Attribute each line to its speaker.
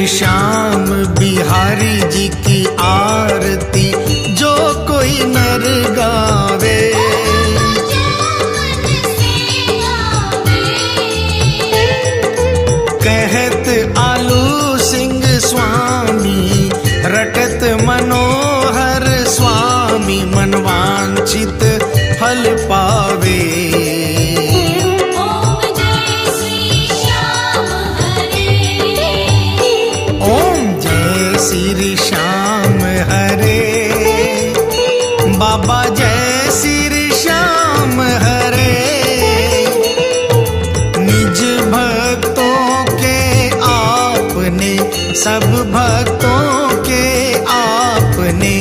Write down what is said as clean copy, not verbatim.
Speaker 1: श्री श्याम बिहारी जी की आरती जो कोई नर गावे। कहत आलू सिंह स्वामी रटत मनोहर स्वामी मनवांछित फल पावे।
Speaker 2: ओम जय श्री श्याम हरे।
Speaker 1: ओम जय श्री श्याम हरे। बाबा जय श्री श्याम हरे। निज भक्तों के आपने सब भक्तों के आपने